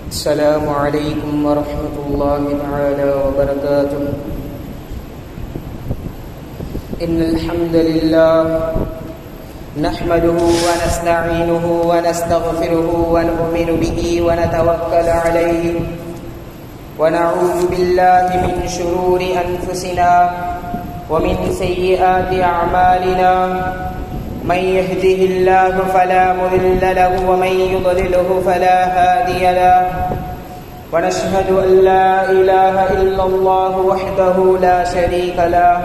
السلام عليكم ورحمة الله تعالى وبركاته. إن الحمد لله نحمده ونستعينه ونستغفره ونؤمن به ونتوكل عليه ونعوذ بالله من شرور أنفسنا ومن سيئات أعمالنا. من يهده الله فلا مضل له ومن يضلله فلا هادي له. ونشهد أن لا إله إلا الله وحده لا شريك له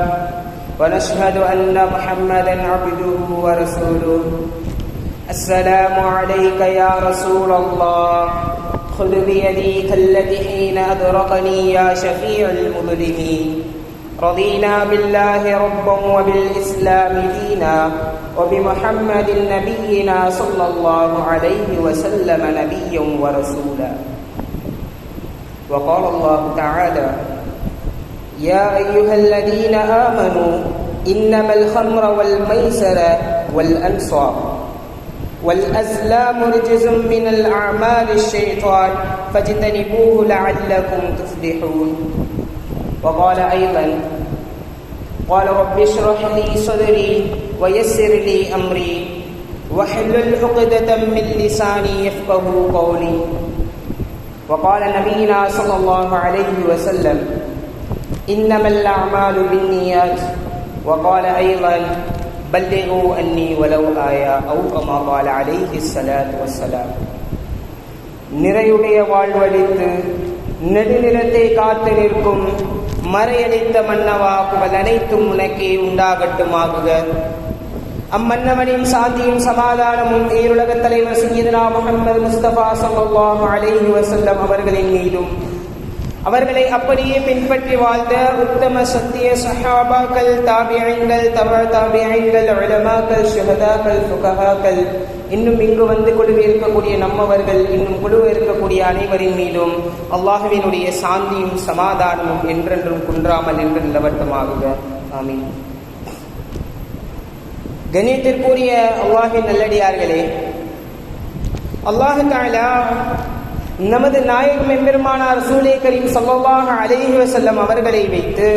ونشهد أن محمدا عبده ورسوله. السلام عليك يا رسول الله، خذ بيدي كالتي حين أدركني يا شفيع المذنبين. رضينا بالله ربا وبالإسلام دينا وبمحمد نبينا صلى الله عليه وسلم نبيا ورسولا. وقال الله تعالى: يا أيها الذين آمنوا إنما الخمر والميسر والأنصاب والأزلام رجز من الأعمال الشيطان فاجتنبوه لعلكم تفلحون. وقال أيضا: قال رب اشرح لي صدري ويسر لي أمري واحلل عقدة من لساني يفقه قولي. وقال نبينا صلى الله عليه وسلم: إنما الأعمال بالنيات. وقال أيضا: بلغوا أني ولو آية أو كما قال عليه الصلاة والسلام. நிறையுடைய வாழ்வழித்து நெடுநிலத்தை காத்து நிற்கும் மறையளித்த மன்னவா, புகழ் அனைத்தும் உனக்கே உண்டாகட்டுமாகுக. அம்மன்னவனின் சாந்தியும் சமாதானமும் ஈருலக தலைவர் சய்யிதுனா முஹம்மது முஸ்தபா ஸல்லல்லாஹு அலைஹி வஸல்லம் அவர்களின் மீதும், அவர்களை அப்படியே பின்பற்றி வாழ்ந்த உத்தம சத்திய சஹாபாக்கள், தாபிஈன்கள், தபஅ-தாபிஈன்கள், உலமாக்கள், ஷுஹதாக்கள், ஃபுகஹாக்கள், இன்னும் இங்கு வந்து குழுவி இருக்கக்கூடிய நம்மவர்கள், இன்னும் குழுவ இருக்கக்கூடிய அனைவரின் மீதும் அல்லாஹ்வினுடைய சாந்தியும் சமாதானமும் என்றென்றும் குன்றாமல் என்று நிலவட்டமாகுக. ஆமீன். கண்ணியத்திற்குரிய அல்லாஹ்வின் நல்லடியார்களே, அல்லாஹ் தஆலா நமது நாயகம் எம்பெருமானார் ரசூலே கரீம் ஸல்லல்லாஹு அலைஹி வஸல்லம் அவர்களை வைத்து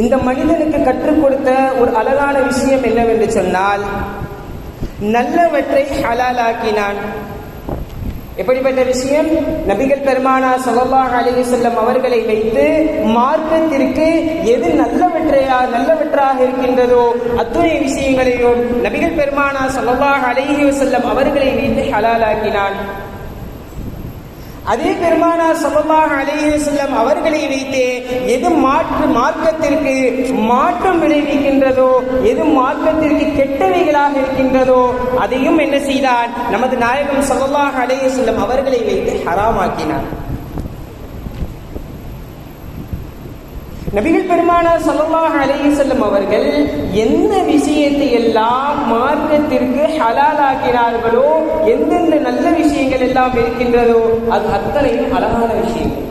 இந்த மனிதனுக்கு கற்றுக் கொடுத்த ஒரு அழகான விஷயம் என்னவென்று சொன்னால், நல்லவற்றை ஹலாலாக்கினான். எப்படிப்பட்ட விஷயம்? நபிகள் பெருமானார் ஸல்லல்லாஹு அலைஹி வஸல்லம் அவர்களை வைத்து மார்க்கத்திற்கு எது நல்லவற்றாக இருக்கின்றதோ அத்துணை விஷயங்களையும் நபிகள் பெருமானார் ஸல்லல்லாஹு அலைஹி வஸல்லம் அவர்களை வைத்து ஹலாலாக்கினான். அதே பெருமானார் ஸல்லல்லாஹு அலைஹி வஸல்லம் அவர்களை வைத்தே எது மார்க்கத்திற்கு மாற்றம் விளைவிக்கின்றதோ, எது மார்க்கத்திற்கு கெட்டவைகளாக இருக்கின்றதோ அதையும் என்ன செய்தான்? நமது நாயகம் ஸல்லல்லாஹு அலைஹி வஸல்லம் அவர்களை வைத்து ஹராமாக்கினார். நபிகள் பெருமானார் ஸல்லல்லாஹு அலைஹி வஸல்லம் அவர்கள் எந்த விஷயத்தை எல்லாம் மார்க்கத்திற்கு ஹலாலாக்கினார்களோ, எந்தெந்த நல்ல விஷயங்கள் எல்லாம் இருக்கின்றதோ அது அத்தனையும் அழகான விஷயங்கள்.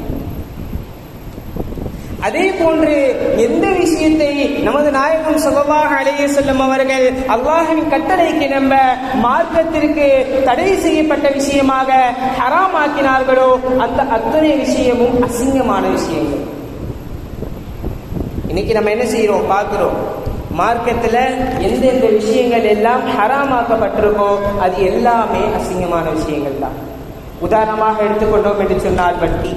அதே போன்று எந்த விஷயத்தை நமது நாயகம் ஸல்லல்லாஹு அலைஹி வஸல்லம் அவர்கள் அல்லாஹ்வின் கட்டளைக்கு நம்ப மார்க்கத்திற்கு தடை செய்யப்பட்ட விஷயமாக ஹராமாக்கினார்களோ அந்த அத்தனை விஷயமும் அசிங்கமான விஷயங்கள். இன்னைக்கு நம்ம என்ன செய்யறோம்? பார்க்கிறோம், மார்க்கத்துல எந்தெந்த விஷயங்கள் எல்லாம் ஹராமாக்கப்பட்டிருக்கோ அது எல்லாமே அசிங்கமான விஷயங்கள் தான். உதாரணமாக எடுத்துக்கொண்டோம் என்று சொன்னால் வட்டி.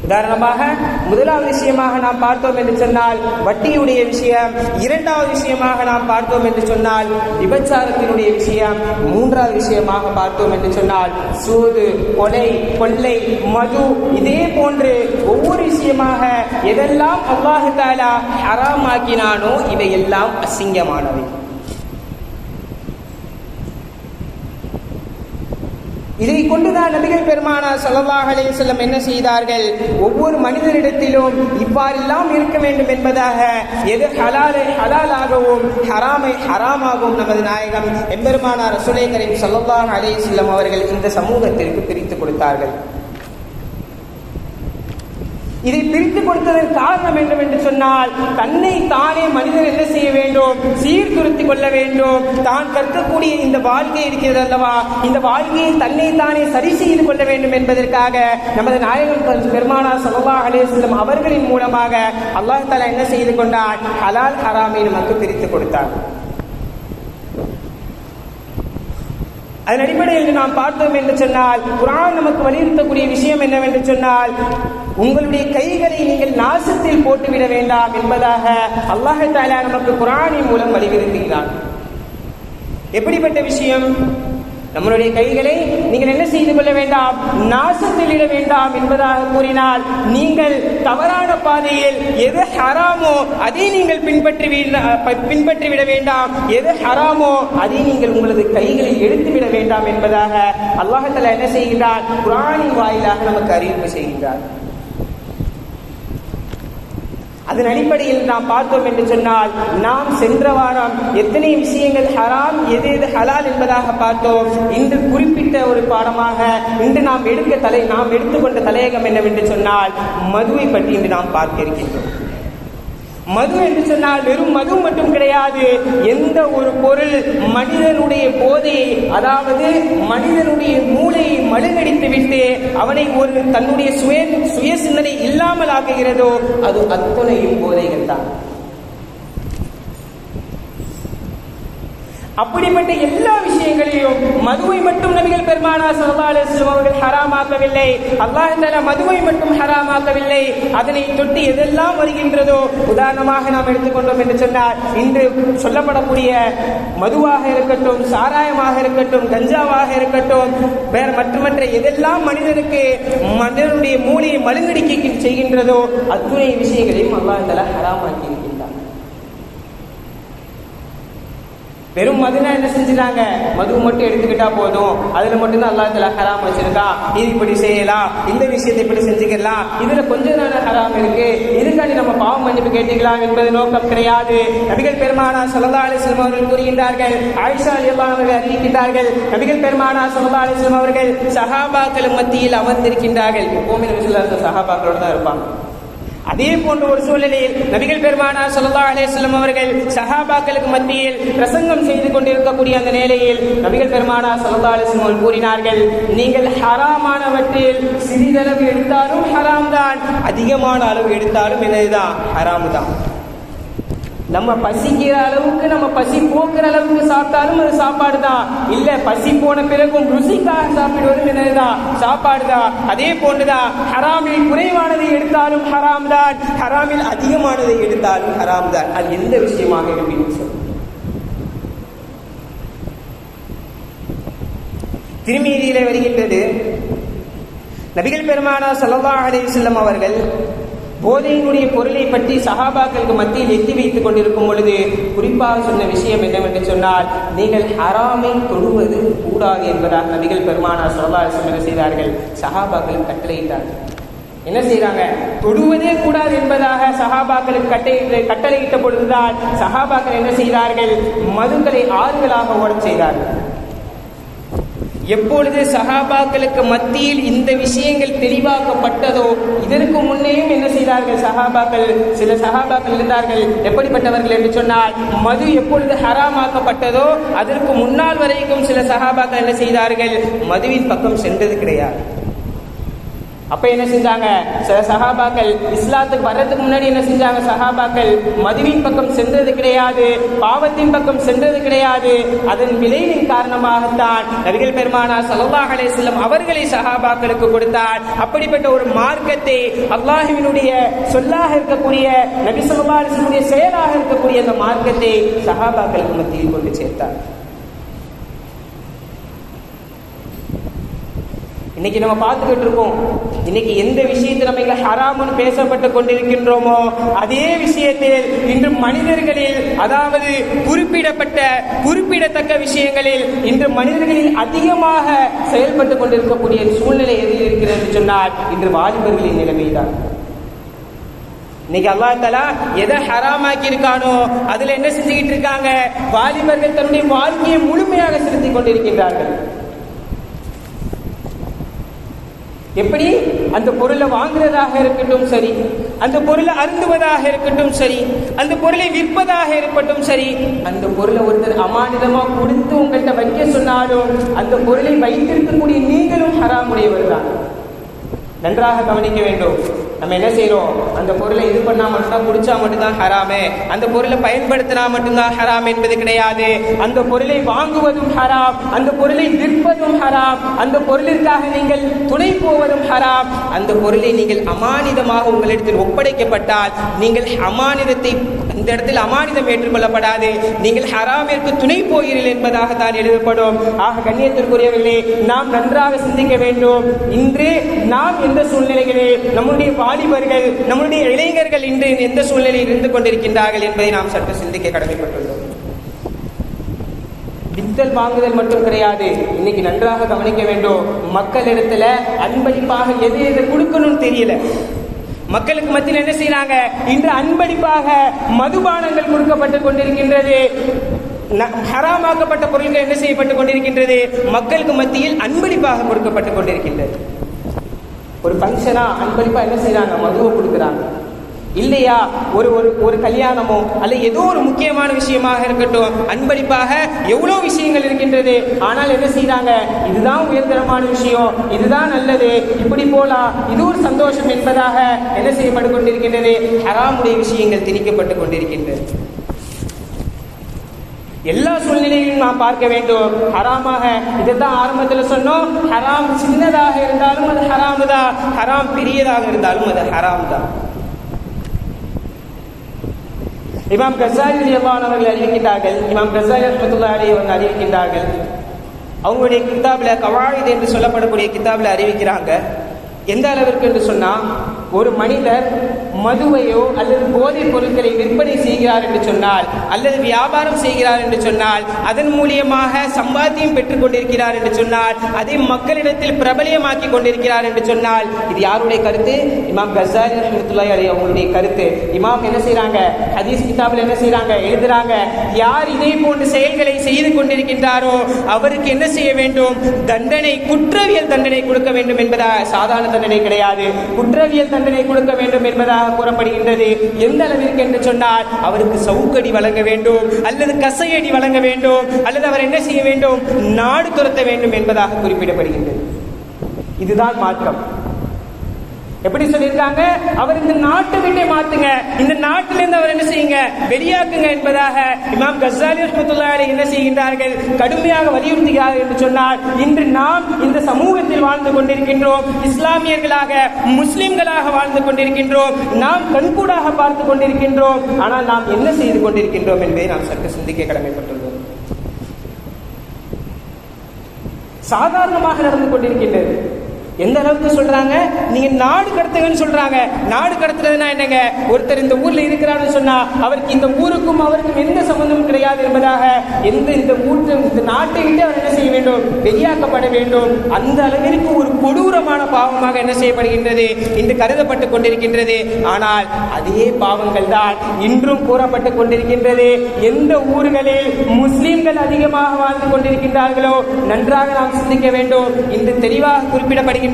உதாரணமாக முதலாவது விஷயமாக நாம் பார்த்தோம் என்று சொன்னால் வட்டியுடைய விஷயம். இரண்டாவது விஷயமாக நாம் பார்த்தோம் என்று சொன்னால் விபச்சாரத்தினுடைய விஷயம். மூன்றாவது விஷயமாக பார்த்தோம் என்று சொன்னால் சூது, கொலை, கொள்ளை, மது. இதே போன்று ஒவ்வொரு விஷயமாக எதெல்லாம் அல்லாஹ் தஆலா ஹராமாக்கினானோ இவையெல்லாம் அசிங்கமானவை. இதை கொண்டுதான் நபிகள் பெருமானார் ஸல்லல்லாஹு அலைஹி வஸல்லம் என்ன செய்தார்கள்? ஒவ்வொரு மனிதனிடத்திலும் இவ்வாறெல்லாம் இருக்க வேண்டும் என்பதாக எது ஹலாலை ஹலாலாகவும் ஹராமை ஹராமாகவும் நமது நாயகம் எம்பெருமானார் ரசூலே கரீம் ஸல்லல்லாஹு அலைஹி வஸல்லம் அவர்கள் இந்த சமூகத்திற்கு பிரித்து கொடுத்தார்கள். இதை பிரித்து கொடுத்ததன் காரணம் என்னவென்று சொன்னால், தன்னை தானே மனிதன் என்ன செய்ய வேண்டும், சீர்திருத்திக் கொள்ள வேண்டும். தான் கற்கக்கூடிய இந்த வாழ்க்கை இருக்கிறது அல்லவா, இந்த வாழ்க்கையை தன்னை தானே சரி செய்து கொள்ள வேண்டும் என்பதற்காக நமது நாயகம் பெருமானார் ஸல்லல்லாஹு அலைஹி வஸல்லம் அவர்களின் மூலமாக அல்லாஹ் தஆலா என்ன செய்து கொண்டார், ஹலால் ஹராமை நமக்கு பிரித்து கொடுத்தார். அதன் அடிப்படையில் நாம் பார்த்தோம் என்று சொன்னால், குர்ஆன் நமக்கு வலியுறுத்தக்கூடிய விஷயம் என்னவென்று சொன்னால், உங்களுடைய கைகளை நீங்கள் நாசத்தில் போட்டுவிட வேண்டாம் என்பதாக அல்லாஹ் தஆலா நமக்கு குர்ஆனின் மூலம் வலியுறுத்துகிறார். எப்படிப்பட்ட விஷயம்? நம்மளுடைய கைகளை நீங்கள் என்ன செய்து கொள்ள வேண்டாம், நாசத்தில் இட வேண்டாம் என்பதாக கூறினால், நீங்கள் தவறான பாதையில் எது ஹராமோ அதை நீங்கள் பின்பற்றிவிட வேண்டாம், எது ஹராமோ அதை நீங்கள் உங்களது கைகளில் எடுத்துவிட வேண்டாம் என்பதாக அல்லாஹ் தஆலா என்ன செய்கிறார், குர்ஆனின் வாயிலாக நமக்கு அறிவிப்பு செய்கிறார். அதன் அடிப்படையில் நாம் பார்த்தோம் என்று சொன்னால், நாம் சென்ற வாரம் எத்தனை விஷயங்கள் ஹராம் எது எது ஹலால் என்பதாக பார்த்தோம். இன்று குறிப்பிட்ட ஒரு பாடமாக இன்று நாம் எடுத்துக்கொண்ட தலையகம் என்னவென்று சொன்னால், மதுவை பற்றி இன்று நாம் பார்க்க இருக்கின்றோம். மது என்று சொன்னால் வெறும் மது மட்டும் கிடையாது. எந்த ஒரு பொருள் மனிதனுடைய போதையை, அதாவது மனிதனுடைய மூளையை மழுங்கடித்து விட்டு அவனை ஒரு தன்னுடைய சுய சிந்தனை இல்லாமல் ஆக்குகிறதோ அது அத்தனையும் போதைகள் தான். அப்படிப்பட்ட எல்லா விஷயங்களையும் மதுவை மட்டும் நபிகள் பெருமானார் ஸல்லல்லாஹு அலைஹி வஸல்லம் அவர்கள் ஹராமாக்கவில்லை. அல்லாஹ் தஆலா மதுவை மட்டும் ஹராமாக்கவில்லை. அதனை தொட்டு எதெல்லாம் வருகின்றதோ, உதாரணமாக நாம் எடுத்துக்கொண்டோம் என்று சொன்னால், இன்று சொல்லப்படக்கூடிய மதுவாக இருக்கட்டும், சாராயமாக இருக்கட்டும், கஞ்சாவாக இருக்கட்டும், வேற மற்ற எதெல்லாம் மனிதனுடைய மூளையை மழுங்கடிக்க செய்கின்றதோ அத்துணை விஷயங்களையும் அல்லாஹ் தஆலா ஹராமாக்கி இருக்கின்றார். வெறும் மதுனா என்ன செஞ்சுட்டாங்க, மது மட்டும் எடுத்துக்கிட்டா போதும், அதுல மட்டும்தான் அல்லாஹ் தஆலா ஹராம் வச்சிருக்கான், இது இப்படி செய்யலாம், இந்த விஷயத்தை இப்படி செஞ்சுக்கலாம், இதுல கொஞ்சம் தானே ஹராம் இருக்கு, இதுக்காண்டி நம்ம பாவம் மன்னிப்பு கேட்டுக்கலாம் என்பது நோக்கம் கிடையாது. நபிகள் பெருமானார் ஸல்லல்லாஹு அலைஹி வஸல்லம் அவர்கள் கூறுகின்றார்கள், ஆயிஷா ரலியல்லாஹு அன்ஹா அவர்கள் அறிவிக்கின்றார்கள், நபிகள் பெருமானார் ஸல்லல்லாஹு அலைஹி வஸல்லம் அவர்கள் சஹாபாக்கள் மத்தியில் அமர்ந்திருக்கின்றார்கள். எப்பவுமே நபி ஸல்லல்லாஹு அலைஹி வஸல்லம் சஹாபாக்களோட தான் இருப்பாங்க. அதே போன்ற ஒரு சூழ்நிலையில் நபிகள் பெருமானார் ஸல்லல்லாஹு அலைஹி வஸல்லம் அவர்கள் சஹாபாக்களுக்கு மத்தியில் பிரசங்கம் செய்து கொண்டிருக்கக்கூடிய அந்த நிலையில் நபிகள் பெருமானார் ஸல்லல்லாஹு அலைஹி வஸல்லம் அவர்கள் கூறினார்கள், நீங்கள் ஹராமானவற்றில் சிறிதளவு எடுத்தாலும் ஹராம் தான், அதிகமான அளவு எடுத்தாலும் என்னதுதான், ஹராம் தான். நம்ம பசிக்கிற அளவுக்கு, நம்ம பசி போக்குற அளவுக்கு சாப்பிட்டாலும் அது சாப்பாடு தான். இல்ல பசி போன பிறகும் ருசிக்காக சாப்பிடுவதும் என்னதுதான், சாப்பாடு தான். அதே போன்றுதான் ஹராமில் குறைவானதை எடுத்தாலும் ஹராம் தான், ஹராமில் அதிகமானதை எடுத்தாலும் ஹராம் தான். அது எந்த விஷயமாக இருக்கும் சொல்லு. திருமீதியிலே வருகின்றது, நபிகள் பெருமானார் ஸல்லல்லாஹு அலைஹி வஸல்லம் அவர்கள் போதையினுடைய பொருளை பற்றி சஹாபாக்களுக்கு மத்தியில் எத்தி வைத்துக் கொண்டிருக்கும் பொழுது குறிப்பாக சொன்ன விஷயம் என்னவென்று சொன்னால், நீங்கள் ஹராமை தொடுவது கூடாது என்பதாக நபிகள் பெருமானார் ஸல்லல்லாஹு அலைஹி வஸல்லம் செய்தார்கள். சஹாபாக்கள் கட்டளையிட்டார்கள். என்ன செய்யறாங்க, தொடுவதே கூடாது என்பதாக சஹாபாக்களுக்கு கட்டளையிட்ட பொழுதுதான் சஹாபாக்கள் என்ன செய்தார்கள், மதுக்களை ஆறுகளாக ஓடச் செய்தார்கள். எப்பொழுது சஹாபாக்களுக்கு மத்தியில் இந்த விஷயங்கள் தெளிவாக்கப்பட்டதோ, இதற்கு முன்னேயும் என்ன செய்தார்கள் சஹாபாக்கள், சில சஹாபாக்கள் இருந்தார்கள். எப்படிப்பட்டவர்கள் என்று சொன்னால், மது எப்பொழுது ஹராமாக்கப்பட்டதோ அதற்கு முன்னால் வரைக்கும் சில சஹாபாக்கள் என்ன செய்தார்கள், மதுவின் பக்கம் சென்றது கிடையாது. அப்ப என்ன செஞ்சாங்க, சஹாபாக்கள் இஸ்லாத்துக்கு வர்றதுக்கு முன்னாடி என்ன செஞ்சாங்க, சஹாபாக்கள் மதுவின் பக்கம் சென்றது கிடையாது, பாவத்தின் பக்கம் சென்றது கிடையாது. அதன் விளைவின் காரணமாகத்தான் நபிகள் பெருமானார் ஸல்லல்லாஹு அலைஹி வஸல்லம் அவர்களை சஹாபாக்களுக்கு கொடுத்தார். அப்படிப்பட்ட ஒரு மார்க்கத்தை, அல்லாஹ்வினுடைய சொல்லாக இருக்கக்கூடிய, நபி ஸல்லல்லாஹு அலைஹி வஸல்லம் செயலாக இருக்கக்கூடிய அந்த மார்க்கத்தை சஹாபாக்களுக்கு மத்தியில் கொண்டு சேர்த்தார். இன்னைக்கு நம்ம பார்த்துக்கிட்டு இருக்கோம், இன்னைக்கு எந்த விஷயத்தை நம்ம ஹராம்னு பேசப்பட்டு கொண்டிருக்கின்றோமோ அதே விஷயத்தில் இன்று மனிதர்களில், அதாவது குறிப்பிடத்தக்க விஷயங்களில் இன்று மனிதர்களில் அதிகமாக செயல்பட்டு கொண்டிருக்கக்கூடிய சூழ்நிலை எதில் இருக்கிறது சொன்னால் இன்று வாலிபர்களின் நிலைமைதான். இன்னைக்கு அல்லாஹ் தஆலா எதை ஹராமாக்கி இருக்கானோ அதுல என்ன செஞ்சுக்கிட்டு இருக்காங்க, வாலிபர்கள் தன்னுடைய வாழ்க்கையை முழுமையாக செலுத்திக் கொண்டிருக்கின்றார்கள். எப்படி? அந்த பொருளை வாங்குறதாக இருக்கட்டும் சரி, அந்த பொருளை அருந்துவதாக இருக்கட்டும் சரி, அந்த பொருளை விற்பதாக இருக்கட்டும் சரி, அந்த பொருளை ஒருத்தர் அமானிதமா கொடுத்து உங்கள்கிட்ட வைக்க சொன்னாலும் அந்த பொருளை வைத்திருக்கக்கூடிய நீங்களும் ஹராமுடையவர் தான். நன்றாக கவனிக்க வேண்டும். நம்ம என்ன செய்யறோம்? அந்த பொருளை இது பண்ணா மட்டும்தான், குடிச்சா மட்டும்தான் ஹராமே, அந்த பொருளை பயன்படுத்தினா மட்டும்தான் ஹராம் என்பது கிடையாது. அந்த பொருளை வாங்குவதும் ஹராம், அந்த பொருளை விற்பதும் ஹராம், அந்த பொருளிற்காக நீங்கள் துணை போவதும் ஹராம். அந்த பொருளை நீங்கள் அமானிதமாக உங்களிடத்தில் ஒப்படைக்கப்பட்டால் நீங்கள் அமானிதத்தை, இந்த இடத்தில் அமானிதம் ஏற்றுக்கொள்ளப்படாது, நீங்கள் ஹராமிற்கு துணை போகிறீர்கள் என்பதாக தான் எழுதப்படும். ஆக கண்ணியத்திற்குரியவர்களே, நாம் நன்றாக சிந்திக்க வேண்டும். இன்று நாம் எந்த சூழ்நிலைகளில் நம்முடைய வாலிபர்கள், நம்முடைய இளைஞர்கள் இன்று எந்த சூழ்நிலையில் இருந்து கொண்டிருக்கின்றார்கள் என்பதை நாம் சற்று சிந்திக்க கடமைப்பட்டுள்ளோம். வித்தல் வாங்குதல் மட்டும் கிடையாது, இன்னைக்கு நன்றாக கவனிக்க வேண்டும். மக்களிடத்துல அன்பளிப்பாக எது எது கொடுக்கணும்னு தெரியல. மக்களுக்கு மத்தியில் என்ன செய்யறாங்க? இன்று அன்பளிப்பாக மதுபானங்கள் கொடுக்கப்பட்டு கொண்டிருக்கின்றது. ஹராமாக்கப்பட்ட பொருட்கள் என்ன செய்யப்பட்டுக் கொண்டிருக்கின்றது? மக்களுக்கு மத்தியில் அன்பளிப்பாக கொடுக்கப்பட்டு கொண்டிருக்கின்றது. ஒரு ஃபங்க்ஷனா அன்பளிப்பா என்ன செய்யறாங்க? மதுவை கொடுக்குறாங்க. இல்லையா, ஒரு ஒரு கல்யாணமோ அல்ல ஏதோ ஒரு முக்கியமான விஷயமாக இருக்கட்டும், அன்பளிப்பாக எவ்வளவு விஷயங்கள் இருக்கின்றது. ஆனால் என்ன செய்யறாங்க? இதுதான் உயர்தரமான விஷயம், இதுதான் நல்லது, இப்படி போலாம், இது ஒரு சந்தோஷம் என்பதாக என்ன செய்யப்பட்டு கொண்டிருக்கின்றது? ஹராமுடைய விஷயங்கள் திணிக்கப்பட்டு கொண்டிருக்கின்றது. எல்லா சூழ்நிலையிலும் நாம் பார்க்க வேண்டும். ஹராமாக, இதைத்தான் ஆரம்பத்தில் சொன்னோம், ஹராம் சின்னதாக இருந்தாலும் அது ஹராம் தான், ஹராம் பெரியதாக இருந்தாலும் அது ஹராம் தான். இமாம் கஸாலி ரலியல்லாஹு அன்ஹு அவர்கள் அறிவிக்கின்றார்கள், இமாம் கஸாலி ரஹ்மத்துல்லாஹி அலைஹி அவர்கள் அறிவிக்கின்றார்கள், அவங்களுடைய கிதாபில் கவாயித் என்று சொல்லப்படக்கூடிய கிதாபில் அறிவிக்கிறாங்க. எந்த அளவிற்கு என்று சொன்னா, ஒரு மனிதர் மதுவையோ அல்லது போதைப் பொருட்களை விற்பனை செய்கிறார் என்று சொன்னால், அல்லது வியாபாரம் செய்கிறார் என்று சொன்னால், அதன் மூலியமாக சம்பாத்தியம் பெற்றுக் கொண்டிருக்கிறார் என்று சொன்னால், அதை மக்களிடத்தில் பிரபலியமாக்கி கொண்டிருக்கிறார் என்று சொன்னால், இது யாருடைய கருத்து? இமாம் கஸாலி ரஹ்மத்துல்லாஹி அலைஹி அவங்களுடைய கருத்து. இமாம் என்ன செய்யறாங்க? ஹதீஸ் கிதாபில் என்ன செய்யறாங்க? எழுதுறாங்க, யார் இதே போன்ற செயல்களை செய்து கொண்டிருக்கின்றாரோ அவருக்கு என்ன செய்ய வேண்டும்? தண்டனை, குற்றவியல் தண்டனை கொடுக்க வேண்டும் என்பதாக, சாதாரண தண்டனை கிடையாது, குற்றவியல் தண்டனை கொடுக்க வேண்டும் என்பதாக கூறப்படுகின்றது. எந்த அளவிற்கு என்று சொன்னால், அவருக்கு சவுக்கடி வழங்க வேண்டும், அல்லது கசையடி வழங்க வேண்டும், அல்லது அவர் என்ன செய்ய வேண்டும்? நாடு துரத்த வேண்டும் என்பதாக குறிப்பிடப்படுகின்றது. இதுதான் மாற்றம். எப்படி சொல்லியிருக்காங்க? அவர் இந்த நாட்டை விட்டே மாத்துங்க, இந்த நாட்டிலிருந்து அவர் என்ன செய்யுங்க? வெளியாக்குங்க என்பதாக இமாம் கஸாலி ரஹ்மத்துல்லாஹி அலைஹி என்ன செய்கின்றார்கள்? கடுமையாக வலியுறுத்துகிறார்கள் என்று சொன்னால், இன்று நாம் இந்த சமூகத்தில் வாழ்ந்து கொண்டிருக்கின்றோம், இஸ்லாமியர்களாக முஸ்லிம்களாக வாழ்ந்து கொண்டிருக்கின்றோம், நாம் கண்கூடாக பார்த்து கொண்டிருக்கின்றோம். ஆனால் நாம் என்ன செய்து கொண்டிருக்கின்றோம் என்பதை நாம் சற்று சிந்திக்க கடமைப்பட்டுள்ளோம். சாதாரணமாக நடந்து கொண்டிருக்கின்றது. எந்த அளவுக்கு சொல்றாங்க? நீங்க நாடு கடத்துங்கன்னு சொல்றாங்க. நாடு கடத்துறதுனா என்னங்க? ஒருத்தர் இந்த ஊர்ல இருக்கிறான்னு சொன்னா அவருக்கு இந்த ஊருக்கும் அவருக்கும் எந்த சம்பந்தமும் கிடையாது என்பதாக, இந்த நாட்டை விட்டு அவர் என்ன செய்ய வேண்டும்? வெளியாக்கப்பட வேண்டும். அந்த அளவிற்கு ஒரு கொடூரமான பாவமாக என்ன செய்யப்படுகின்றது? இன்று கருதப்பட்டு கொண்டிருக்கின்றது. ஆனால் அதே பாவங்கள் தான் இன்றும் கூறப்பட்டு கொண்டிருக்கின்றது. எந்த ஊர்களில் முஸ்லிம்கள் அதிகமாக வாழ்ந்து கொண்டிருக்கின்றார்களோ நன்றாக நாம் சிந்திக்க வேண்டும். இன்று தெளிவாக குறிப்பிடப்படுகின்றது.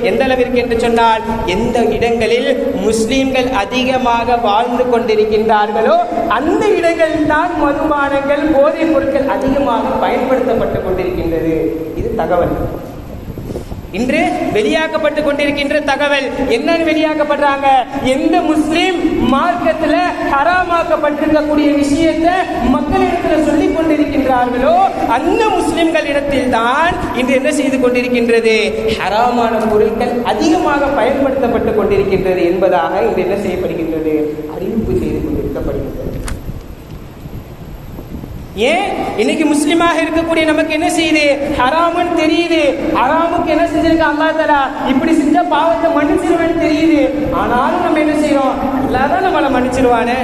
எந்த அளவிற்கு என்று சொன்னால், எந்த இடங்களில் முஸ்லிம்கள் அதிகமாக வாழ்ந்து கொண்டிருக்கின்றார்களோ அந்த இடங்களில் தான் மதுபானங்கள், போதைப் பொருட்கள் அதிகமாக பயன்படுத்தப்பட்டுக் கொண்டிருக்கின்றது. இது தகவல். இன்று வெளியாக்கப்பட்டு கொண்டிருக்கின்ற தகவல் என்னன்னு வெளியாக்கப்படுறாங்க? எந்த முஸ்லிம் மார்க்கத்தில் ஹராமாக்கப்பட்டிருக்கக்கூடிய விஷயத்தை மக்களிடத்தில் சொல்லிக் கொண்டிருக்கின்றார்களோ அந்த முஸ்லிம்களிடத்தில் தான் இன்று என்ன செய்து கொண்டிருக்கின்றது? ஹராமான பொருட்கள் அதிகமாக பயன்படுத்தப்பட்டு கொண்டிருக்கின்றது என்பதாக இன்று என்ன செய்யப்படுகின்றது? அறிவிப்பு செய்து கொண்டிருக்கப்படுகின்றது. ஏன் இன்னைக்கு முஸ்லிமாக இருக்கக்கூடிய நமக்கு என்ன செய்யுது? ஹராமுன்னு தெரியுது. ஹராமுக்கு என்ன செஞ்சிருக்க அல்லாஹ் தஆலா? இப்படி செஞ்ச பாவத்தை மன்னிச்சிருவேன்னு தெரியுது. ஆனாலும் நம்ம என்ன செய்யறோம்? அல்லாஹ் தான் நம்மளை மன்னிச்சிருவானே,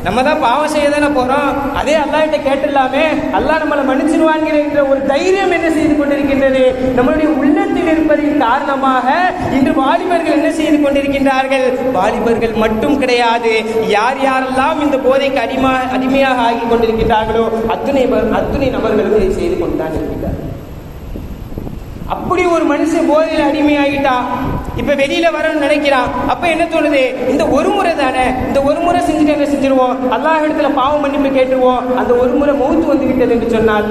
நம்ம தான் பாவம் செய்ய தானே போறோம், அதே அல்லாஹ் கிட்ட கேட்டுடலாமே, அல்லாஹ் நம்மளை மன்னிச்சிருவான்கிற ஒரு தைரியம் என்ன செய்து கொண்டிருக்கின்றது? நம்மளுடைய உள்ளத்தில் இருப்பதின் காரணமாக இன்று வாலிபர்கள் என்ன செய்து கொண்டிருக்கின்றார்கள்? வாலிபர்கள் மட்டும் கிடையாது, யார் யாரெல்லாம் இந்த போதைக்கு அடிமையாக ஆகி கொண்டிருக்கின்றார்களோ அத்துணை நபர்களும் இதை செய்து கொண்டுதான் இருக்கின்றார்கள். அப்ப அப்படி ஒரு மனுஷன் போதையில் அடிமையாகிட்டா, இப்ப வெளியில வரணும்னு நினைக்கிறான். அப்ப என்ன தோணுது, இந்த ஒரு முறை தானே, இந்த ஒரு முறை செஞ்சுட்டு என்ன செஞ்சிருவோம், அல்லாஹ் இடத்துல பாவம் மன்னிப்பு கேட்டுருவோம், அந்த ஒரு முறை மௌத்து வந்து விட்டது என்று சொன்னால்,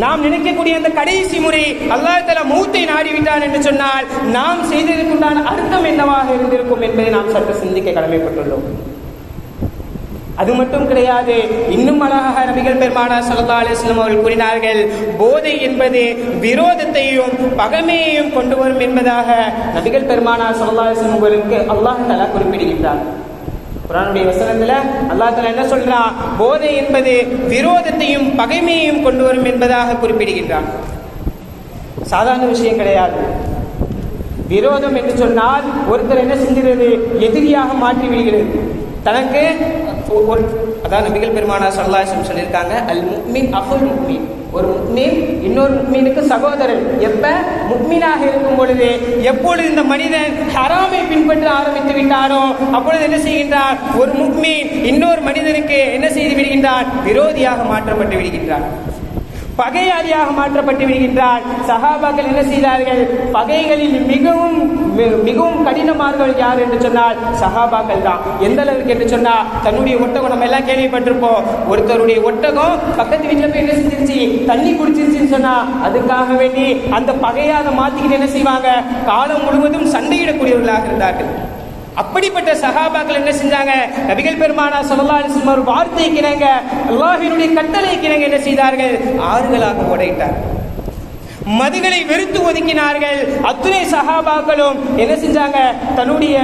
நாம் நினைக்கக்கூடிய அந்த கடைசி முறை அல்லாஹ் தஆலா மௌத்தை நாடிவிட்டான் என்று சொன்னால் நாம் செய்ததற்குண்டான அர்த்தம் என்னவாக இருந்திருக்கும் என்பதை நாம் சற்று சிந்திக்க கடமைப்பட்டுள்ளோம். அது மட்டும் கிடையாது, இன்னும் அழகாக நபிகள் பெருமானார் ஸல்லல்லாஹு அலைஹி வஸல்லம் அவர்கள் கூறினார்கள், போதை என்பது விரோதத்தையும் பகைமையையும் கொண்டு வரும் என்பதாக நபிகள் பெருமானார் ஸல்லல்லாஹு அலைஹி வஸல்லம் அவர்களுக்கு அல்லாஹ் தஆலா குறிப்பிடுகின்றார். குர்ஆனுடைய வசனத்துல அல்லாஹ் தஆலா என்ன சொல்றான், போதை என்பது விரோதத்தையும் பகைமையையும் கொண்டு வரும் என்பதாக குறிப்பிடுகின்றான். சாதாரண விஷயம் கிடையாது. விரோதம் என்று சொன்னால் ஒருத்தர் என்ன செஞ்கிறது, எதிரியாக மாற்றி விடுகிறது. தனக்கு அதான் நபிகள் பெருமானார் ஸல்லல்லாஹு அலைஹி வஸல்லம் சொல்லியிருக்காங்க, அல் முஃமின் அஹுல் முஃமின், ஒரு முஃமின் இன்னொரு முஃமினுக்கு சகோதரன். எப்ப முஃமினாக இருக்கும் பொழுது, எப்பொழுது இந்த மனிதன் ஹராமை பின்பற்ற ஆரம்பித்து விட்டாரோ அப்பொழுது என்ன செய்கின்றார், ஒரு முஃமின் இன்னொரு மனிதனுக்கு என்ன செய்து விடுகின்றார், விரோதியாக மாற்றப்பட்டு விடுகின்றார், பகையாளியாக மாற்றப்பட்டு விடுகின்றார். சஹாபாக்கள் என்ன செய்தார்கள், பகைகளில் மிகவும் மிகவும் கடினமானவர்கள் யார் என்று சொன்னால் சஹாபாக்கள் தான். எந்த அளவுக்கு என்று சொன்னால், தன்னுடைய ஒட்டகம், நம்ம எல்லாம் கேள்விப்பட்டிருப்போம், ஒருத்தருடைய ஒட்டகம் பக்கத்து வீட்டில் போய் என்ன செஞ்சிருச்சு, தண்ணி குடிச்சிருச்சுன்னு சொன்னா அதுக்காக வேண்டி அந்த பகையாக மாத்திக்கிட்டு என்ன செய்வாங்க, காலம் முழுவதும் சண்டையிடக்கூடியவர்களாக இருந்தார்கள். அப்படிப்பட்ட சஹாபாக்கள் என்ன செஞ்சாங்க, நபிகள் பெருமானார் ஸல்லல்லாஹு அலைஹி வஸல்லம் ஒரு வார்த்தைக்கு இணங்க, அல்லாஹ்வினுடைய கட்டளைக்கு இணங்க என்ன செய்தார்கள், ஆறுகளாக ஓடையிட்டார்கள். மதுகளை வெறுத்து ஒதுக்கினார்கள். அத்துணை சஹாபாக்களும் என்ன செஞ்சாங்க, தன்னுடைய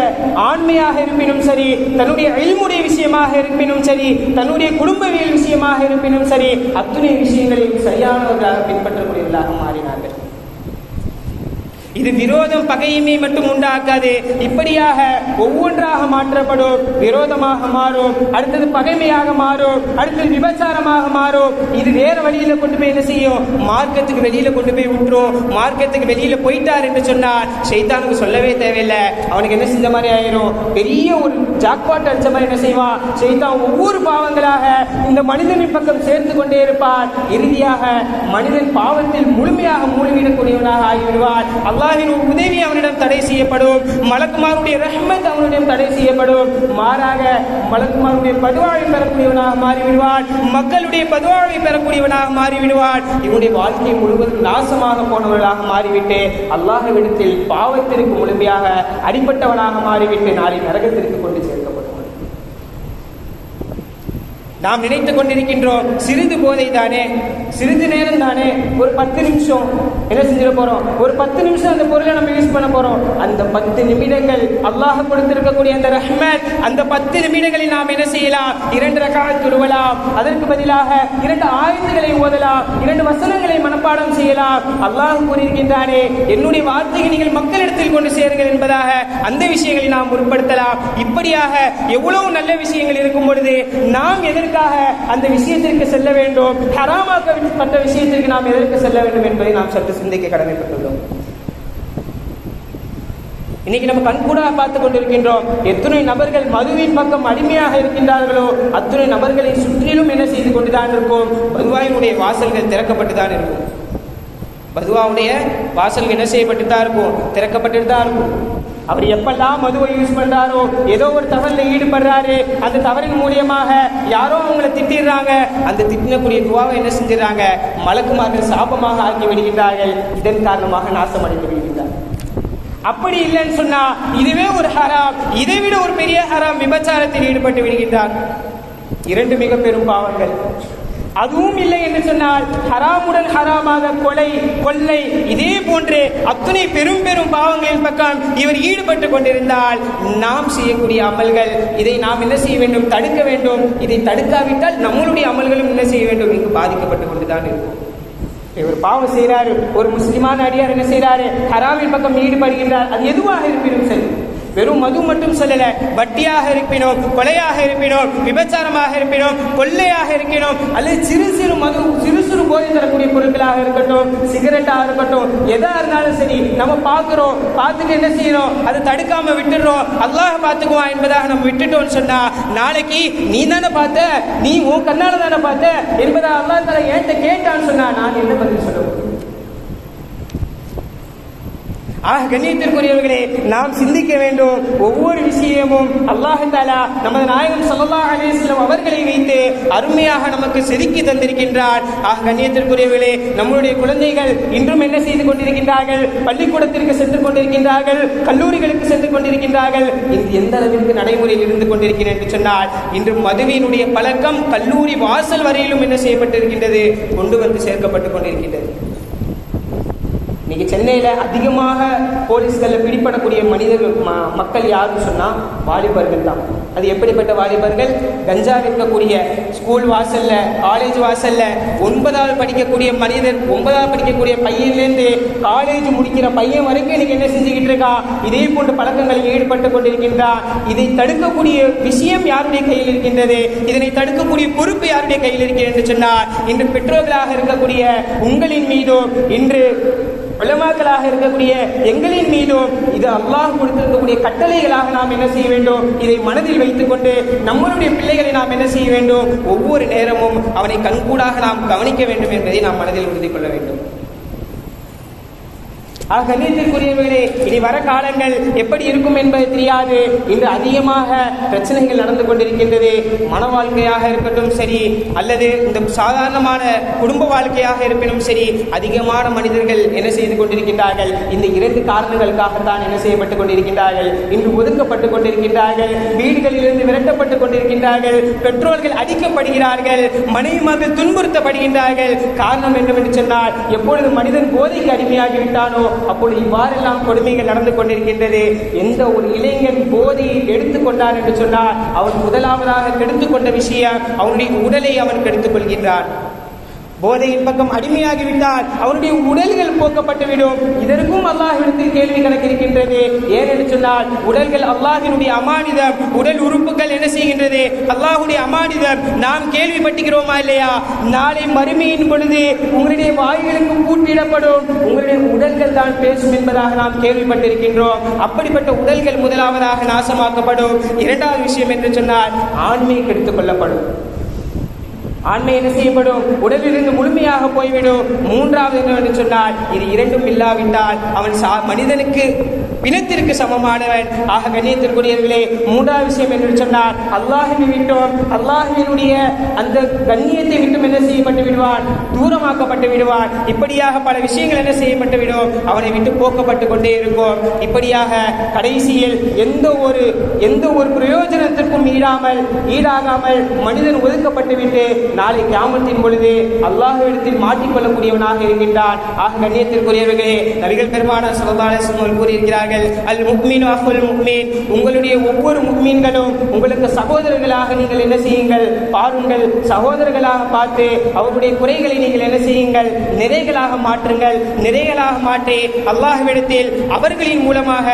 ஆண்மையாக இருப்பினும் சரி, தன்னுடைய இல்முடைய விஷயமாக இருப்பினும் சரி, தன்னுடைய குடும்பவியல் விஷயமாக இருப்பினும் சரி, அத்துணை விஷயங்களையும் சரியானவர்களாக பின்பற்றக்கூடியவர்களாக மாறினார்கள். இது விரோதம் பகையுமே மட்டும் உண்டாக்காது, இப்படியாக ஒவ்வொன்றாக மாற்றப்படும். விரோதமாக மாறும், அடுத்தது பகைமையாக மாறும், அடுத்தது விபச்சாரமாக மாறும். இது வேற வழியில கொண்டு போய் என்ன செய்யும், மார்க்கத்துக்கு வெளியில கொண்டு போய் விட்டுரும். மார்க்கத்துக்கு வெளியில போயிட்டார் என்று சொன்னால் ஷைத்தானுக்கு சொல்லவே தேவையில்லை, அவனுக்கு என்ன செஞ்ச மாதிரி ஆயிரும், பெரிய ஒரு ஜாக்பாட் அடிச்ச மாதிரி என்ன செய்வான் ஷைத்தான், ஒவ்வொரு பாவங்களாக இந்த மனிதனின் பக்கம் சேர்த்து கொண்டே இருப்பார். இறுதியாக மனிதன் பாவத்தில் முழுமையாக மூழ்கிடக்கூடியவனாக ஆகிவிடுவார். அல்லாஹ்வின் உதவி அவனிடம் தடை செய்யப்படும், மலக்குமாருடைய ரஹ்மத் அவனிடம் தடை செய்யப்படும். மாறாக மலக்குமாருடைய பதுவாவை பெறக்கூடியவனாக மாறிவிடுவான், மக்களுடைய பதுவாவை பெறக்கூடியவனாக மாறிவிடுவான். இவனுடைய வாழ்க்கை முழுவதும் நாசமாக போனவர்களாக மாறிவிட்டு அல்லாஹ்விடத்தில் பாவத்திற்கு முழுமையாக அடிப்பட்டவனாக மாறிவிட்டு நாளை நரகத்திற்கு கொண்டு சேர்க்கப்படுவான். நாம் நினைத்துக் கொண்டிருக்கின்றோம், சிறிது போதை தானே, சிறிது நேரம் தானே, ஒரு 10 நிமிஷம் என்ன செஞ்சிட போறோம், ஒரு 10 நிமிஷம் அந்த பொருளை நம்ம யூஸ் பண்ண போறோம். அந்த 10 நிமிடங்கள் அல்லாஹ் கொடுத்திருக்கக்கூடிய அந்த ரஹ்மத், அந்த 10 நிமிடங்களில் நாம் என்ன செய்யலாம், 2 ரக்அத் தொழுவலாம், அதற்கு பதிலாக 2 ஆயத்துகளை ஓதலாம், 2 வசனங்களை மனப்பாடம் செய்யலாம். அல்லாஹ் கூறியிருக்கின்றானே, என்னுடைய வார்த்தையை நீங்கள் மக்களிடத்தில் கொண்டு சேருங்கள் என்பதாக அந்த விஷயங்களை நாம் முற்படுத்தலாம். இப்படியாக எவ்வளவு நல்ல விஷயங்கள் இருக்கும் பொழுது நாம் எதற்காக அந்த விஷயத்திற்கு செல்ல வேண்டும், ஹராமாக்கப்பட்ட விஷயத்திற்கு நாம் எதற்கு செல்ல வேண்டும் என்பதை நாம் சற்று சிந்திக்க கடமைப்பட்டுள்ளோம். இன்னைக்கு நம்ம கண்கூடாக பார்த்துக் கொண்டிருக்கின்றோம், எத்தனை நபர்கள் மதுவின் பக்கம் அடிமையாக இருக்கின்றார்களோ அத்தனை நபர்களை சுற்றிலும் என்ன செய்து கொண்டுதான் இருக்கும், பதுவாயினுடைய வாசல்கள் திறக்கப்பட்டுதான் இருக்கும். பதுவாவுடைய வாசல்கள் என்ன செய்யப்பட்டு தான் இருக்கும், திறக்கப்பட்டு தான் இருக்கும். அவர் எப்பெல்லாம் மதுவை யூஸ் பண்றாரோ, ஏதோ ஒரு தவறுல ஈடுபடுறாரு, அந்த தவறின் மூலியமாக யாரோ அவங்களை திட்டிடுறாங்க, அந்த திட்டினக்கூடிய துவாவை என்ன செஞ்சிடறாங்க, மலக்குமார்கள் சாபமாக ஆக்கி விடுகின்றார்கள். இதன் காரணமாக நாசம் அடைந்து விடுகின்றார்கள். அப்படி இல்லைன்னு சொன்னா இதுவே ஒரு ஹராம், இதை விட ஒரு பெரிய ஹராம், விபச்சாரத்தில் ஈடுபட்டு விடுகின்றார். 2 மிக பெரும் பாவங்கள். அதுவும் இல்லை என்று சொன்னால் ஹராமுடன் ஹராமாக கொலை, கொள்ளை, இதே போன்று அத்துணை பெரும் பெரும் பாவங்களின் பக்கம் இவர் ஈடுபட்டு கொண்டிருந்தால் நாம் செய்யக்கூடிய அமல்கள், இதை நாம் என்ன செய்ய வேண்டும், தடுக்க வேண்டும். இதை தடுக்காவிட்டால் நம்மளுடைய அமல்களும் என்ன செய்ய வேண்டும், இங்கு பாதிக்கப்பட்டு கொண்டுதான் இருக்கும். இவர் பாவம் செய்கிறாரு, ஒரு முஸ்லிமான அடியார் என்ன செய்கிறாரு, ஹராமின் பக்கம் ஈடுபடுகின்றார். அது எதுவாக இருப்பினும் சரி, வெறும் மது மட்டும் சொல்லல, வட்டியாக இருப்பினோம், கொலையாக இருப்பினோம், விபச்சாரமாக இருப்பினோம், கொள்ளையாக இருக்கணும், அல்லது சிறு சிறு மது, சிறு சிறு போதை தரக்கூடிய பொருட்களாக இருக்கட்டும், சிகரெட்டாக இருக்கட்டும், எதா இருந்தாலும் சரி, நம்ம பார்க்கிறோம், பார்த்துட்டு என்ன செய்யறோம், அதை தடுக்காம விட்டுடுறோம், அல்லாஹ் பார்த்துக்குவான் என்பதாக நம்ம விட்டுட்டோம்னு சொன்னா நாளைக்கு நீ தானே பார்த்த, நீ உன் கண்ணால தானே பார்த்த என்பதாக அல்லாஹ் தஆலா என்கிட்ட கேட்டான்னு சொன்னா நான் என்ன பதில் சொல்லுவேன்? கண்ணியத்திற்குரியவர்களே, நாம் சிந்திக்க வேண்டும். ஒவ்வொரு விஷயமும் அல்லாஹ் தஆலா நமது நாயகம் ஸல்லல்லாஹு அலைஹி வஸல்லம் அவர்களை வைத்து அருமையாக நமக்கு செதுக்கி தந்திருக்கின்றார். கண்ணியத்திற்குரியவர்களே, நம்முடைய குழந்தைகள் இன்றும் என்ன செய்து கொண்டிருக்கின்றார்கள்? பள்ளிக்கூடத்திற்கு சென்று கொண்டிருக்கின்றார்கள், கல்லூரிகளுக்கு சென்று கொண்டிருக்கின்றார்கள். இது எந்த அளவிற்கு நடைமுறையில் இருந்து கொண்டிருக்கிறேன் என்று சொன்னால், இன்று மதுவினுடைய பழக்கம் கல்லூரி வாசல் வரையிலும் என்ன செய்யப்பட்டிருக்கின்றது? கொண்டு வந்து சேர்க்கப்பட்டுக் கொண்டிருக்கின்றது. இன்னைக்கு சென்னையில் அதிகமாக போலீஸ்களில் பிடிபடக்கூடிய மனிதர்கள் மக்கள் யாருன்னு சொன்னால் வாலிபர்கள் தான். அது எப்படிப்பட்ட வாலிபர்கள்? கஞ்சா விற்கக்கூடிய, ஸ்கூல் வாசல்ல, காலேஜ் வாசல்ல 9வது படிக்கக்கூடிய மனிதர், 9வது படிக்கக்கூடிய பையன்லேருந்து காலேஜ் முடிக்கிற பையன் வரைக்கும் இன்னைக்கு என்ன செஞ்சுக்கிட்டு இருக்கான்? இதே போன்ற பழக்கங்களில் ஈடுபட்டு கொண்டிருக்கின்றான். இதை தடுக்கக்கூடிய விஷயம் யாருடைய கையில் இருக்கின்றது? இதனை தடுக்கக்கூடிய பொறுப்பு யாருடைய கையில் இருக்கிறது என்று சொன்னால், இன்று பெற்றோர்களாக இருக்கக்கூடிய உங்களின் மீதும், இன்று உலமாக்களாக இருக்கக்கூடிய எங்களின் மீதும் இது அல்லாஹ் கொடுத்திருக்கக்கூடிய கட்டளைகளாக நாம் என்ன செய்ய வேண்டும்? இதை மனதில் வைத்துக் கொண்டு நம்மளுடைய பிள்ளைகளை நாம் என்ன செய்ய வேண்டும்? ஒவ்வொரு நேரமும் அவனை கண்கூடாக நாம் கவனிக்க வேண்டும் என்பதை நாம் மனதில் உறுதி கொள்ள வேண்டும். கண்ணியத்திற்குரியவர்களே, இனி வர காலங்கள் எப்படி இருக்கும் என்பது தெரியாது. இன்று அதிகமாக பிரச்சனைகள் நடந்து கொண்டிருக்கின்றது. மன வாழ்க்கையாக இருக்கட்டும் சரி, அல்லது இந்த சாதாரணமான குடும்ப வாழ்க்கையாக இருப்பினும் சரி, அதிகமான மனிதர்கள் என்ன செய்து கொண்டிருக்கின்றார்கள்? இந்த 2 காரணங்களுக்காகத்தான் என்ன செய்யப்பட்டுக் கொண்டிருக்கின்றார்கள்? இன்று ஒதுக்கப்பட்டுக் கொண்டிருக்கின்றார்கள், வீடுகளிலிருந்து விரட்டப்பட்டுக் கொண்டிருக்கின்றார்கள், பெற்றோர்கள் அடிக்கப்படுகிறார்கள், மனைவிமார்கள் துன்புறுத்தப்படுகின்றார்கள். காரணம் என்னவென்று சொன்னால், எப்பொழுது மனிதன் போதைக்கு அடிமையாகிவிட்டானோ அப்பொழுது இவ்வாறெல்லாம் கொடுமைகள் நடந்து கொண்டிருக்கின்றது. எந்த ஒரு இளைஞன் போதையை எடுத்துக்கொண்டான் என்று சொன்னால், அவன் முதலாவதாக கெடுத்துக்கொண்ட விஷயம் அவனுடைய உடலை அவன் கெடுத்துக் கொள்கின்றான். போதையின் பக்கம் அடிமையாகிவிட்டால் அவனுடைய உடல்கள் போக்கப்பட்டுவிடும். இதற்கும் அல்லாஹ்விடத்தில் கேள்வி கணக்கிருக்கின்றது. ஏனென்று சொன்னால், உடல்கள் அல்லாஹ்வினுடைய அமானிதம், உடல் உறுப்புகள் என்ன செய்கின்றது? அல்லாஹ்வுடைய அமானிதம். நாம் கேள்விப்பட்டுகிறோமா இல்லையா? நாளை மறுமையின் பொழுது உங்களுடைய வாய்களுக்கு பூட்டிடப்படும், உங்களுடைய உடல்கள் தான் பேசும் என்பதாக நாம் கேள்விப்பட்டிருக்கின்றோம். அப்படிப்பட்ட உடல்கள் முதலாவதாக நாசமாக்கப்படும். 2வது விஷயம் என்று சொன்னால், ஆண்மை கெடுத்துக் கொள்ளப்படும். ஆண்மை என்ன செய்யப்படும்? உடலிலிருந்து முழுமையாக போய்விடும். 3வது என்னவென்று சொன்னால், இது 2ம் இல்லாவிட்டால் அவன் மனிதனுக்கு பிணத்திற்கு சமமானவன். கண்ணியத்திற்குரியவர்களே, 3வது விஷயம் என்று சொன்னால், அல்லாஹ்வை விட்டோம், அல்லாஹ்வினுடைய அந்த கண்ணியத்தை விட்டும் என்ன செய்யப்பட்டு விடுவான்? தூரமாக்கப்பட்டு விடுவான். இப்படியாக பல விஷயங்கள் என்ன செய்யப்பட்டு விடும்? அவனை விட்டு போக்கப்பட்டு கொண்டே இருக்கும். இப்படியாக கடைசியில் எந்த ஒரு பிரயோஜனத்திற்கும் ஈடாகாமல் மனிதன் ஒதுக்கப்பட்டு விட்டு நாளை கியாமத்தின் பொழுது அல்லாஹ்விடத்தில் மாட்டிக்கொள்ளக்கூடியவனாக இருக்கின்றான். கண்ணியத்திற்குரியவர்களே, நபிகள் பெருமானார் ஸல்லல்லாஹு அலைஹி வஸல்லம் கூறியிருக்கிறார்கள், அல் முஃமினு அஹுல் முஃமின், உங்களுடைய ஒவ்வொரு முஃமின்களும் உங்களுக்கு சகோதரர்களாக நீங்கள் என்ன செய்யுங்கள்? பாருங்கள். சகோதரர்களாக பார்த்து அவருடைய குறைகளை நீங்கள் என்ன செய்யுங்கள்? நிறைகளாக மாற்றுங்கள். நிறைகளாக மாற்றி அல்லாஹ்விடத்தில் அவர்களின் மூலமாக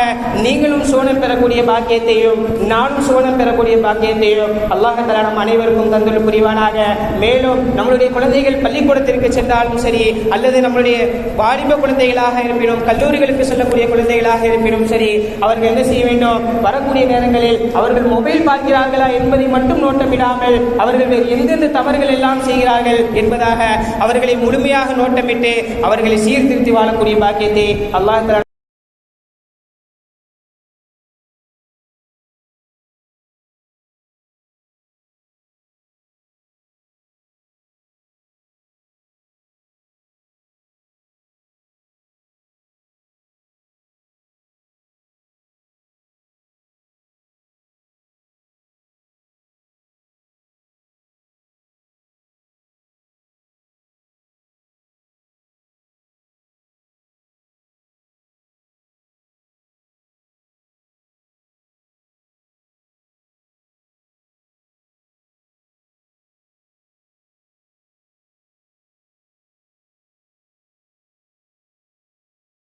நீங்களும் சோனம் பெறக்கூடிய பாக்கியத்தையும் நானும் சோனம் பெறக்கூடிய பாக்கியத்தையும் அல்லாஹ் தஆலா நம் அனைவருக்கும் தந்தருள் புரிவானாக. மேலும் நம்மளுடைய குழந்தைகள் பள்ளிக்கூடத்திற்கு சென்றாலும் சரி, அல்லது நம்மளுடைய வாலிப குழந்தைகளாக இருப்பினும், கல்லூரிகளுக்கு செல்லக்கூடிய குழந்தைகளாக இருப்பினும் சரி, அவர்கள் என்ன செய்ய வேண்டும்? வரக்கூடிய நேரங்களில் அவர்கள் மொபைல் பார்க்கிறார்களா என்பதை மட்டும் நோட்டமிடாமல் அவர்கள் எந்தெந்த தவறுகள் எல்லாம் செய்கிறார்கள் என்பதாக அவர்களை முழுமையாக நோட்டமிட்டு அவர்களை சீர்திருத்தி வாழக்கூடிய பாக்கியத்தை அல்லாஹ்